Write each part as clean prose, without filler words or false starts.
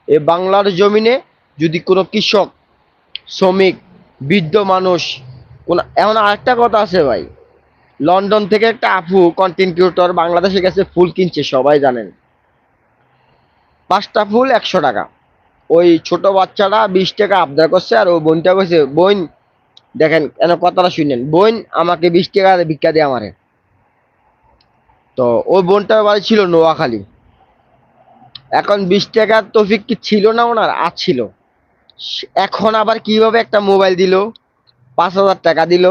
এই বাংলার জমিনে যদি কোনো কৃষক, শ্রমিক, বৃদ্ধ মানুষ, কোন এমন আরেকটা কথা আছে ভাই, লন্ডন থেকে একটা আপু কন্টেন্ট ক্রিয়েটর বাংলাদেশে গেছে ফুল কিনছে, সবাই জানেন। 5টা ফুল 100 টাকা। ওই ছোট বাচ্চাটা 20 টাকা আবদার করছে, আর ও বোনটা কইছে, বোন দেখেন এন কথাটা শুনেন, বোন আমাকে 20 টাকা ভিক্ষা দিয়ে আমারে। তো ওই বোনটার বাড়ি ছিল নোয়াখালী। এখন 20 টাকার তৌফিক কি ছিল না ওনার? ছিল। এখন আবার কিভাবে একটা মোবাইল দিল, 5,000 টাকা দিল।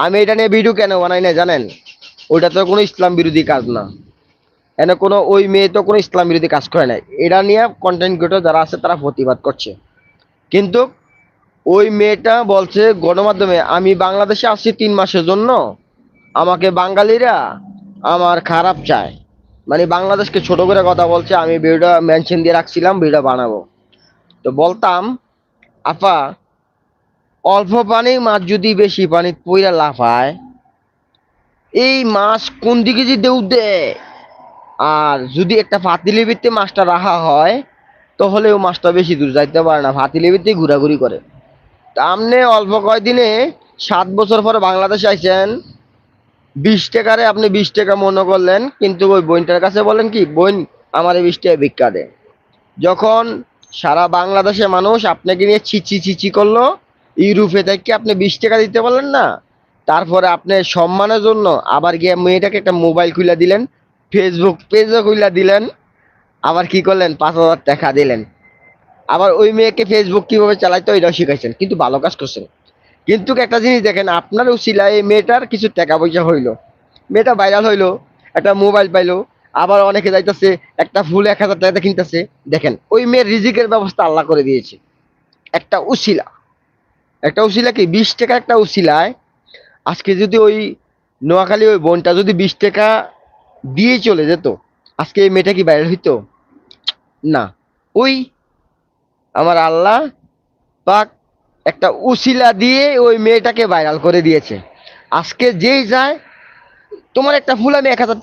আমি এটা নিয়ে ভিডিও কেন বানাই না জানেন? ওইটা তো কোনো ইসলাম বিরোধী কাজ না। এনে কোনো ওই মেয়ে তো কোনো ইসলাম বিরোধী কাজ করে নাই। এটা নিয়ে কন্টেন্ট ক্রিয়েটর যারা আছে তারা প্রতিবাদ করছে। কিন্তু ওই মেয়েটা বলছে গণমাধ্যমে, আমি বাংলাদেশে আসছি 3 মাসের জন্য, আমাকে বাঙালিরা আমার খারাপ চায়। মানে বাংলাদেশকে ছোট করে কথা বলছে। আমি ভিডিওটা মেনশন দিয়ে রাখছিলাম, ভিডিও বানাবো। তো বলতাম, আপা, অল্প পানি মাছ যদি বেশি পানি পইরা লাফায়, এই মাছ কোন দিকে যে দৌড়, আর যদি একটা ফাতিলিবিতে মাছটা রাখা হয় তাহলে ও মাছটা বেশি দূর যাইতে পারে না, ফাতিলিবিতে ঘোরাঘুরি করে। তা আপনি অল্প কয়দিনে 7 বছর পরে বাংলাদেশে আইছেন, 20 টাকারে আপনি 20 টাকা মনে করলেন, কিন্তু ওই বোনটার কাছে বলেন কি, বোন আমার 20 টাকা ভিক্ষা দে। যখন সারা বাংলাদেশের মানুষ আপনাকে নিয়ে ছিচি ছিচি করলো, ইউরোপে থেকে আপনি 20 টাকা দিতে পারলেন না, তারপরে আপনি সম্মানের জন্য আবার গিয়ে মেয়েটাকে একটা মোবাইল খুলে দিলেন, ফেসবুক পেজও খুলে দিলেন, আবার কি করলেন, 5,000 টাকা দিলেন। আবার ওই মেয়েকে ফেসবুক কিভাবে চালাইতে ওইটাও শিখাইছেন, কিন্তু ভালো কাজ করছেন। কিন্তু একটা জিনিস দেখেন, আপনার উসিলায় এই মেয়েটার কিছু টাকা পয়সা হইলো, মেয়েটা ভাইরাল হইলো, একটা মোবাইল পাইলো, আবার অনেকে যাইতেছে একটা ফুল 1,000 টাকাতে কিনতেছে। দেখেন ওই মেয়ের রিজিকের ব্যবস্থা আল্লাহ করে দিয়েছে। একটা উসিলা, একটা উসিলা কি 20 টাকা, একটা উসিলায় আজকে যদি ওই নোয়াখালী ওই বোনটা যদি 20 টাকা দিয়ে চলে যেত, আজকে এই মেয়েটা কি ভাইরাল হইতো? না। ওই আমার আল্লাহ পাক একটা উসিলা দিয়ে ওই মেয়েটাকে ভাইরাল করে দিয়েছে। আজকে যেই যায়, তোমার একটা ফুল আমি 1,000